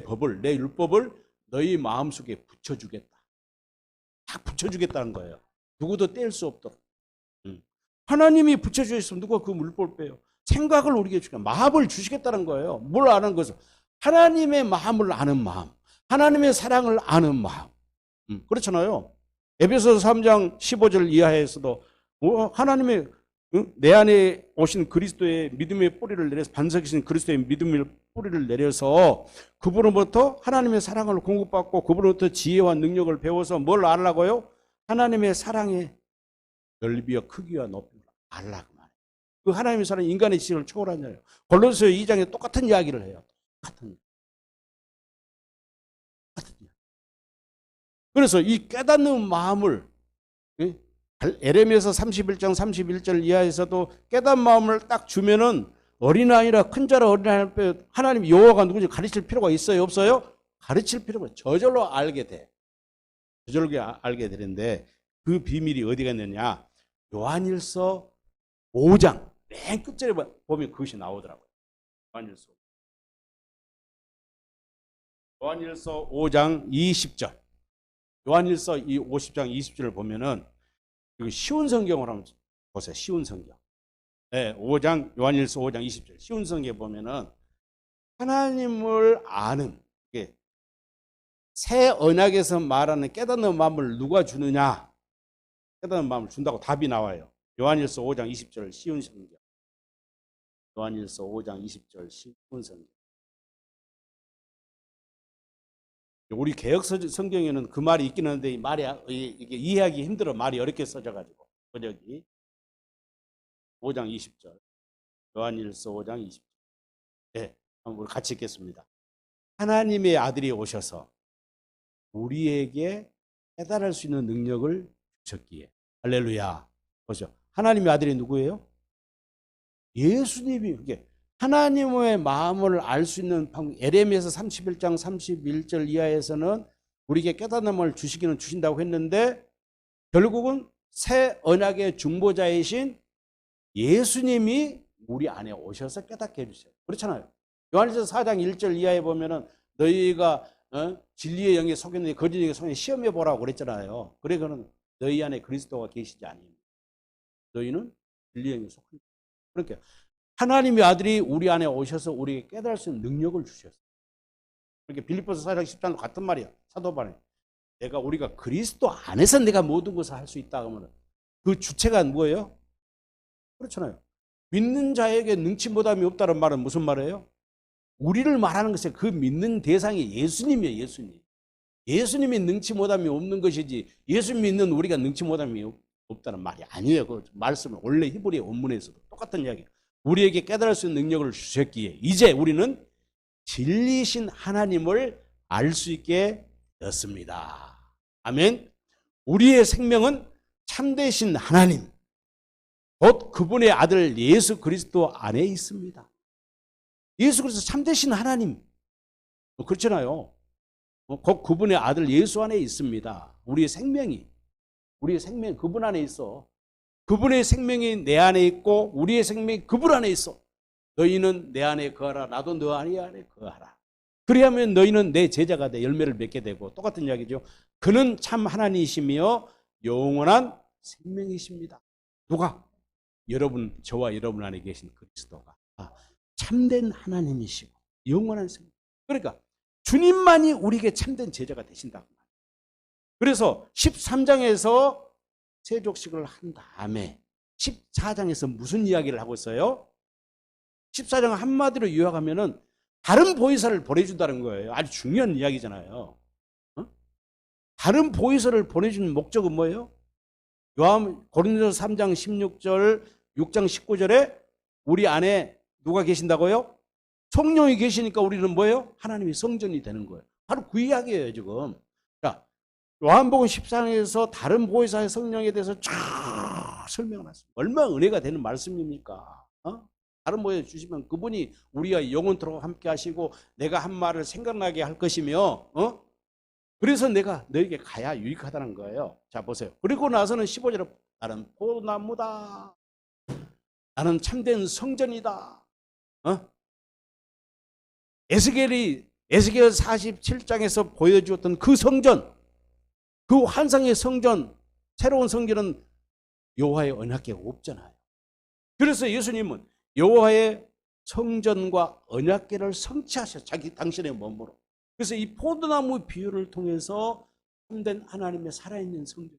법을, 내 율법을 너희 마음속에 붙여주겠다. 딱 붙여주겠다는 거예요. 누구도 뗄 수 없도록. 하나님이 붙여주셨으면 누가 그 율법을 빼요? 생각을 우리에게 주겠다. 마음을 주시겠다는 거예요. 뭘 아는 것은? 하나님의 마음을 아는 마음. 하나님의 사랑을 아는 마음. 그렇잖아요. 에베소서 3장 15절 이하에서도 하나님의 내 안에 오신 그리스도의 믿음의 뿌리를 내려서 반석이신 그리스도의 믿음의 뿌리를 내려서 그분으로부터 하나님의 사랑을 공급받고 그분으로부터 지혜와 능력을 배워서 뭘 알라고요? 하나님의 사랑의 넓이와 크기와 높이를 알라고 말해요. 그 하나님의 사랑이 인간의 지식을 초월하냐요. 골로새 2장에 똑같은 이야기를 해요. 똑같은. 그래서 이 깨닫는 마음을 에레미야서 31장 31절 이하에서도 깨닫는 마음을 딱 주면은 어린아이라 큰 자라 어린아이라 하나님 여호와가 누군지 가르칠 필요가 있어요? 없어요? 가르칠 필요가 저절로 알게 돼. 저절로 알게 되는데 그 비밀이 어디가 있느냐? 요한일서 5장 맨 끝절에 보면 그것이 나오더라고요. 요한일서 5장 20절. 요한일서 50장 20절을 보면은 쉬운 성경을 한번 보세요. 쉬운 성경. 네, 5장 요한일서 5장 20절. 쉬운 성경에 보면은 하나님을 아는 새 언약에서 말하는 깨닫는 마음을 누가 주느냐? 깨닫는 마음을 준다고 답이 나와요. 요한일서 5장 20절 쉬운 성경. 요한일서 5장 20절 쉬운 성경. 우리 개역 성경에는 그 말이 있긴 한데 이 말이 이게 이해하기 힘들어. 말이 어렵게 써져가지고 번역이 5장 20절 요한일서 5장 20절. 네, 한번 우리 같이 읽겠습니다. 하나님의 아들이 오셔서 우리에게 깨달을 수 있는 능력을 주셨기에. 할렐루야. 보죠. 하나님의 아들이 누구예요? 예수님이. 그게 하나님의 마음을 알 수 있는 방법. 에레미야서 31장 31절 이하에서는 우리에게 깨닫음을 주시기는 주신다고 했는데 결국은 새 언약의 중보자이신 예수님이 우리 안에 오셔서 깨닫게 해주세요. 그렇잖아요. 요한일서 4장 1절 이하에 보면은 너희가 진리의 영에 속였는데 거짓의 영에 속였는데 시험해 보라고 그랬잖아요. 그래 그는 너희 안에 그리스도가 계시지 아니니 너희는 진리의 영에 속한. 그러니까 하나님의 아들이 우리 안에 오셔서 우리에게 깨달을 수 있는 능력을 주셨어요. 그러니까 빌립보서 4장 10장도 같은 말이야. 사도 바울이 우리가 그리스도 안에서 내가 모든 것을 할 수 있다 하면 그 주체가 뭐예요? 그렇잖아요. 믿는 자에게 능치보담이 없다는 말은 무슨 말이에요? 우리를 말하는 것이 그 믿는 대상이 예수님이에요. 예수님. 예수님이 능치보담이 없는 것이지 예수님 믿는 우리가 능치보담이 없다는 말이 아니에요. 그 말씀은 원래 히브리 원문에서도 똑같은 이야기예요. 우리에게 깨달을 수 있는 능력을 주셨기에 이제 우리는 진리신 하나님을 알 수 있게 되었습니다. 아멘. 우리의 생명은 참되신 하나님, 곧 그분의 아들 예수 그리스도 안에 있습니다. 예수 그리스도 참되신 하나님, 그렇잖아요. 곧 그분의 아들 예수 안에 있습니다. 우리의 생명이 그분 안에 있어. 그분의 생명이 내 안에 있고 우리의 생명이 그분 안에 있어. 너희는 내 안에 거하라. 나도 너 안에 거하라. 그리하면 너희는 내 제자가 돼 열매를 맺게 되고, 똑같은 이야기죠. 그는 참 하나님이시며 영원한 생명이십니다. 누가? 여러분, 저와 여러분 안에 계신 그리스도가 참된 하나님이시고 영원한 생명. 그러니까 주님만이 우리에게 참된 제자가 되신다고 말이에요. 그래서 13장에서 세족식을 한 다음에 14장에서 무슨 이야기를 하고 있어요? 14장 한마디로 요약하면은 다른 보혜사를 보내준다는 거예요. 아주 중요한 이야기잖아요. 다른 보혜사를 보내주는 목적은 뭐예요? 고린도서 3장 16절, 6장 19절에 우리 안에 누가 계신다고요? 성령이 계시니까 우리는 뭐예요? 하나님이 성전이 되는 거예요. 바로 그 이야기예요, 지금. 자, 요한복음 14장에서 다른 보혜사의 성령에 대해서 쫙 설명을 했습니다. 얼마나 은혜가 되는 말씀입니까? 다른 보혜사 주시면 그분이 우리가 영원토록 함께 하시고 내가 한 말을 생각나게 할 것이며, 그래서 내가 너에게 가야 유익하다는 거예요. 자, 보세요. 그리고 나서는 15절에 나는 포도나무다. 나는 참된 성전이다. 에스겔 47장에서 보여주었던 그 성전, 그 환상의 성전, 새로운 성전은 여호와의 언약궤가 없잖아요. 그래서 예수님은 여호와의 성전과 언약궤를 성취하셔, 당신의 몸으로. 그래서 이 포도나무 비유를 통해서 참된 하나님의 살아있는 성전.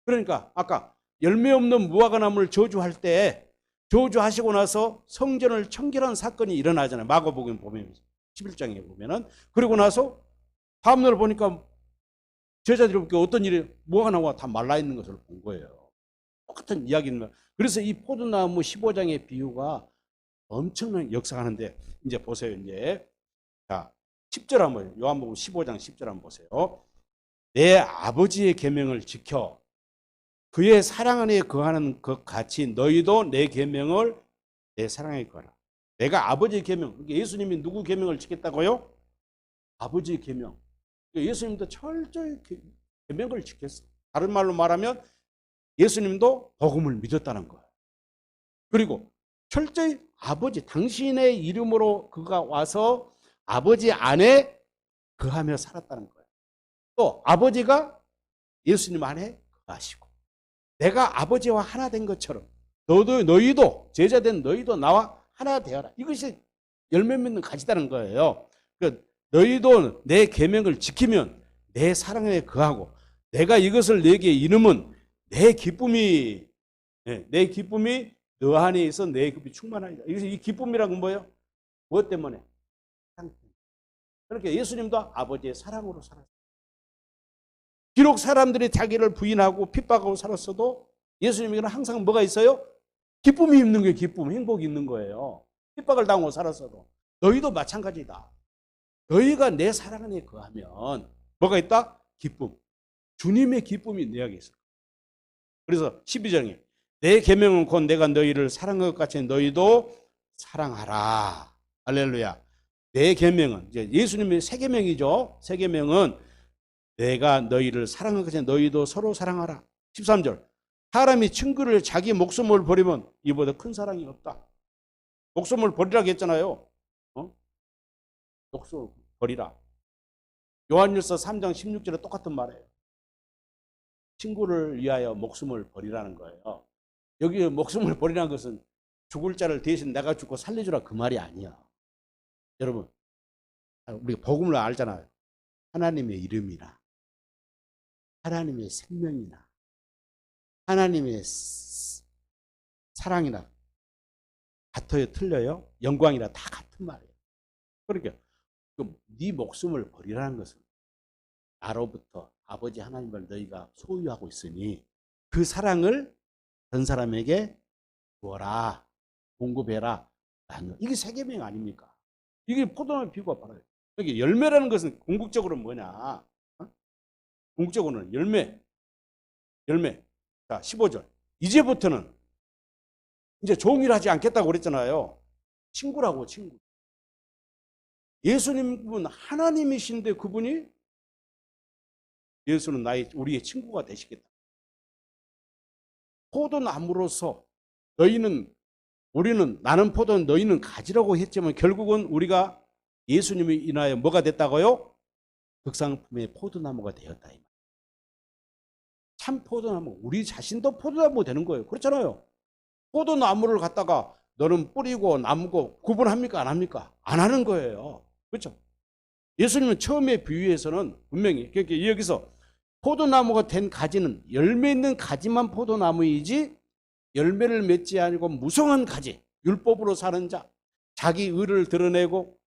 그러니까 아까 열매 없는 무화과나무를 저주할 때, 저주하시고 나서 성전을 청결한 사건이 일어나잖아요. 마가복음 보면 11장에 보면은. 그리고 나서 다음날 보니까 제자들이 보니까 어떤 일이 무화과나무가 다 말라 있는 것을 본 거예요. 똑같은 이야기입니다. 그래서 이 포도나무 15장의 비유가 엄청난 역사가 하는데, 이제 보세요. 이제 자, 10절 한번, 요한복음 15장 10절 한번 보세요. 내 아버지의 계명을 지켜 그의 사랑 안에 거하는 것 같이 너희도 내 계명을 내 사랑에 거하라. 내가 아버지의 계명, 예수님이 누구 계명을 지켰다고요? 아버지의 계명. 예수님도 철저히 계명을 지켰어요. 다른 말로 말하면 예수님도 복음을 믿었다는 거예요. 그리고 철저히 아버지, 당신의 이름으로 그가 와서 아버지 안에 거하며 살았다는 거예요. 또 아버지가 예수님 안에 거하시고, 내가 아버지와 하나 된 것처럼 너희도, 제자된 너희도 나와 하나 되어라. 이것이 열매 맺는 가지다는 거예요. 그러니까 너희도 내 계명을 지키면 내 사랑에 거하고, 내가 이것을 내게 이름은 내 기쁨이 너 안에 있어 내 기쁨이 충만하리라. 이것이 이 기쁨이라는 뭐예요? 무엇 때문에? 그러니까 예수님도 아버지의 사랑으로 살았어요. 비록 사람들이 자기를 부인하고 핍박하고 살았어도 예수님에게는 항상 뭐가 있어요? 기쁨이 있는 거예요. 기쁨, 행복이 있는 거예요. 핍박을 당하고 살았어도. 너희도 마찬가지다. 너희가 내 사랑 안에 거하면 뭐가 있다? 기쁨. 주님의 기쁨이 내 안에 있어. 그래서 12장에 내 계명은 곧 내가 너희를 사랑한 것 같이 너희도 사랑하라. 할렐루야. 내 계명은 이제 예수님의 새 계명이죠. 새 계명은 내가 너희를 사랑한 것 같이 너희도 서로 사랑하라. 13절. 사람이 친구를 자기 목숨을 버리면 이보다 큰 사랑이 없다. 목숨을 버리라고 했잖아요. 목숨을 버리라. 요한일서 3장 16절에 똑같은 말이에요. 친구를 위하여 목숨을 버리라는 거예요. 여기 목숨을 버리라는 것은 죽을 자를 대신 내가 죽고 살려주라 그 말이 아니야. 여러분, 우리가 복음을 알잖아요. 하나님의 이름이나 하나님의 생명이나 하나님의 사랑이나 같아요? 틀려요? 영광이나 다 같은 말이에요. 그러니까 네 목숨을 버리라는 것은 나로부터 아버지 하나님을 너희가 소유하고 있으니 그 사랑을 전 사람에게 주어라, 공급해라. 이게 새 계명 아닙니까? 이게 포도나무 비유가 바로 여기 열매라는 것은 궁극적으로 뭐냐? 궁극적으로는 열매. 자, 15절. 이제부터는 이제 종일하지 않겠다고 그랬잖아요. 친구라고, 친구. 예수님은 하나님이신데 그분이 예수는 우리의 친구가 되시겠다. 포도나무로서 우리는 나는 포도 너희는 가지라고 했지만 결국은 우리가 예수님이 인하여 뭐가 됐다고요? 극상품의 포도나무가 되었다. 참 포도나무, 우리 자신도 포도나무 되는 거예요. 그렇잖아요. 포도나무를 갖다가 너는 뿌리고 나무고 구분합니까? 안 합니까? 안 하는 거예요. 그렇죠? 예수님은 처음에 비유에서는 분명히 그러니까 여기서 포도나무가 된 가지는 열매 있는 가지만 포도나무이지 열매를 맺지 아니고 무성한 가지, 율법으로 사는 자, 자기 의를 드러내고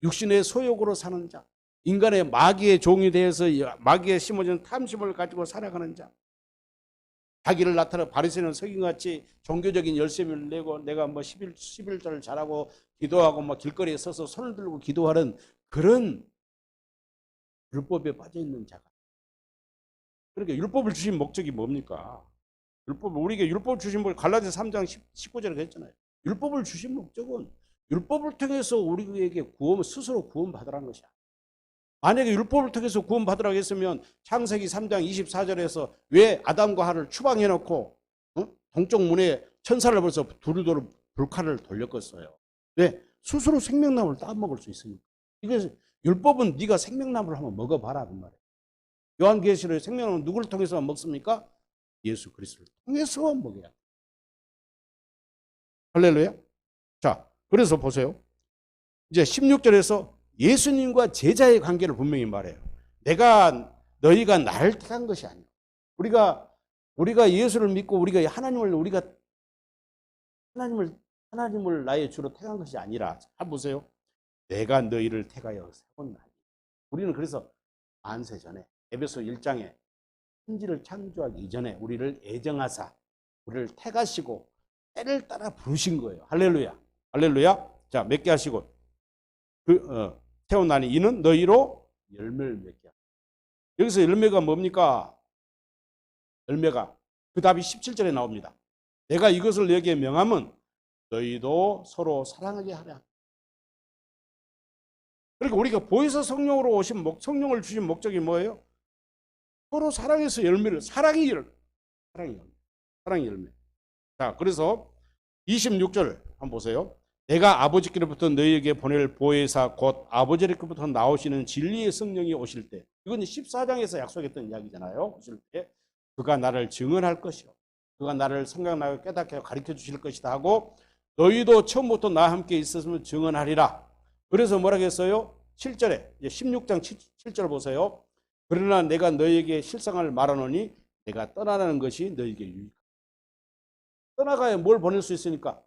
육신의 소욕으로 사는 자, 인간의 마귀의 종이 되어서 마귀에 심어진 탐심을 가지고 살아가는 자, 자기를 나타내 바리새인 서기같이 종교적인 열심을 내고 내가 뭐 11절을 잘하고 기도하고 뭐 길거리에 서서 손을 들고 기도하는 그런 율법에 빠져 있는 자가. 그러니까 율법을 주신 목적이 뭡니까? 우리에게 율법을 주신 분 갈라디아서 3장 19절에 했잖아요. 율법을 주신 목적은 율법을 통해서 우리에게 스스로 구원받으라는 것이야. 만약에 율법을 통해서 구원받으라고 했으면 창세기 3장 24절에서 왜 아담과 하와를 추방해놓고 동쪽 문에 천사를 벌써 두루두루 불칼을 돌렸겠어요. 왜? 스스로 생명나무를 따먹을 수 있으니까. 이게 율법은 네가 생명나무를 한번 먹어봐라 그 말이에요. 요한계시록의 생명나무는 누구를 통해서 먹습니까? 예수 그리스도를 통해서 먹어야 돼. 할렐루야. 자, 그래서 보세요. 이제 16절에서 예수님과 제자의 관계를 분명히 말해요. 너희가 나를 택한 것이 아니야. 우리가 예수를 믿고 하나님을 나의 주로 택한 것이 아니라, 잘 보세요. 내가 너희를 택하여 세웠나니. 우리는 그래서 만세 전에 에베소 1장에 천지를 창조하기 이전에 우리를 애정하사 우리를 택하시고 때를 따라 부르신 거예요. 할렐루야. 할렐루야. 자, 맺게 하시고 태어나니 이는 너희로 열매를 맺게. 여기서 열매가 뭡니까? 열매가 그 답이 17절에 나옵니다. 내가 이것을 너희에게 명하면 너희도 서로 사랑하게 하라. 그러니까 우리가 보혜사 성령으로 오신 성령을 주신 목적이 뭐예요? 서로 사랑해서 열매를 사랑의 열매. 자, 그래서 26절 한번 보세요. 내가 아버지께로부터 너희에게 보낼 보혜사 곧 아버지께로부터 나오시는 진리의 성령이 오실 때, 이건 14장에서 약속했던 이야기잖아요. 오실 때 그가 나를 증언할 것이요 그가 나를 생각나게 깨닫게 가르쳐 주실 것이다 하고 너희도 처음부터 나와 함께 있었으면 증언하리라. 그래서 뭐라고 했어요? 7절에 16장 7절 보세요. 그러나 내가 너희에게 실상을 말하노니 내가 떠나는 것이 너희에게 유익하다. 떠나가야 뭘 보낼 수 있으니까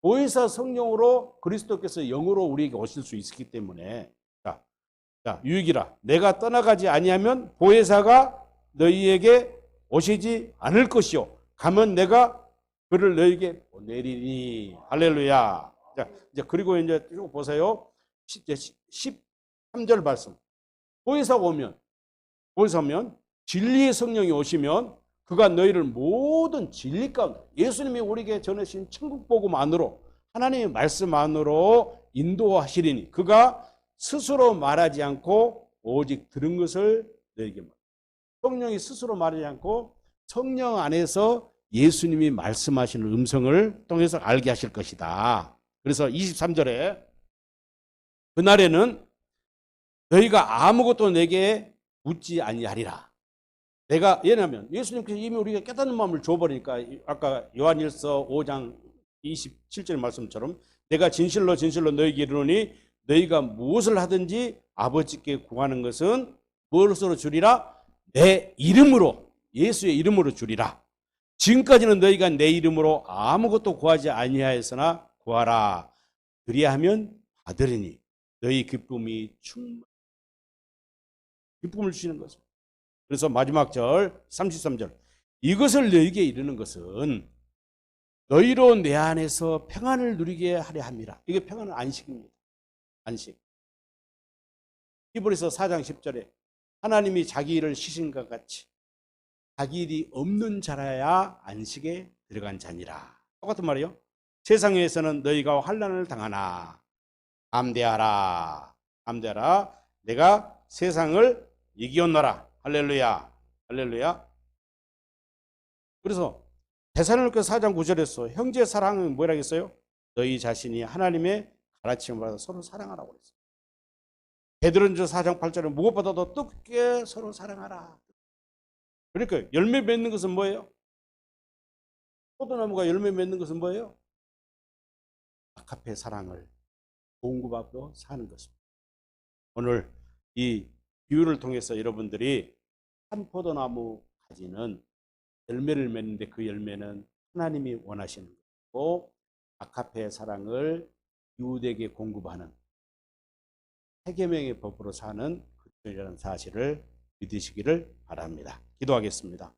보혜사 성령으로 그리스도께서 영으로 우리에게 오실 수 있기 때문에 자 유익이라. 내가 떠나가지 아니하면 보혜사가 너희에게 오시지 않을 것이요 가면 내가 그를 너희에게 보내리니. 할렐루야. 자 이제 그리고 이제 쭉 보세요. 13절 말씀. 보혜사가 오면 진리의 성령이 오시면 그가 너희를 모든 진리 가운데 예수님이 우리에게 전하신 천국 복음 안으로 하나님의 말씀 안으로 인도하시리니 그가 스스로 말하지 않고 오직 들은 것을 너희에게 말합니다. 성령이 스스로 말하지 않고 성령 안에서 예수님이 말씀하시는 음성을 통해서 알게 하실 것이다. 그래서 23절에 그날에는 너희가 아무것도 내게 묻지 아니하리라. 왜냐하면 예수님께서 이미 우리가 깨닫는 마음을 줘버리니까 아까 요한일서 5장 27절 말씀처럼 내가 진실로 너희에게 이르노니 너희가 무엇을 하든지 아버지께 구하는 것은 무엇으로 주리라? 내 이름으로, 예수의 이름으로 주리라. 지금까지는 너희가 내 이름으로 아무것도 구하지 아니하였으나 구하라. 그리하면 받으리니 너희 기쁨이 기쁨을 주시는 것입니다. 그래서 마지막 절 33절 이것을 너희에게 이르는 것은 너희로 내 안에서 평안을 누리게 하려 함이라. 이게 평안은 안식입니다. 안식. 히브리서 4장 10절에 하나님이 자기 일을 시신 것 같이 자기 일이 없는 자라야 안식에 들어간 자니라. 똑같은 말이요. 세상에서는 너희가 환난을 당하나 담대하라. 담대하라. 내가 세상을 이기었노라. 할렐루야. 할렐루야. 그래서 데살로니가 4장 9절에서 형제 사랑은 뭐라 했어요? 너희 자신이 하나님의 가르침을 받아 서로 사랑하라고 그랬어요. 베드로전서 4장 8절에 무엇보다 더 뜨겁게 서로 사랑하라. 그러니까 열매 맺는 것은 뭐예요? 포도나무가 열매 맺는 것은 뭐예요? 아카페 사랑을 공급하고 사는 것입니다. 오늘 이 비유를 통해서 여러분들이 한 포도나무 가지는 열매를 맺는데 그 열매는 하나님이 원하시는 것이고 아카페 사랑을 이웃에게 공급하는 세계명의 법으로 사는 그리스도인이라는 사실을 믿으시기를 바랍니다. 기도하겠습니다.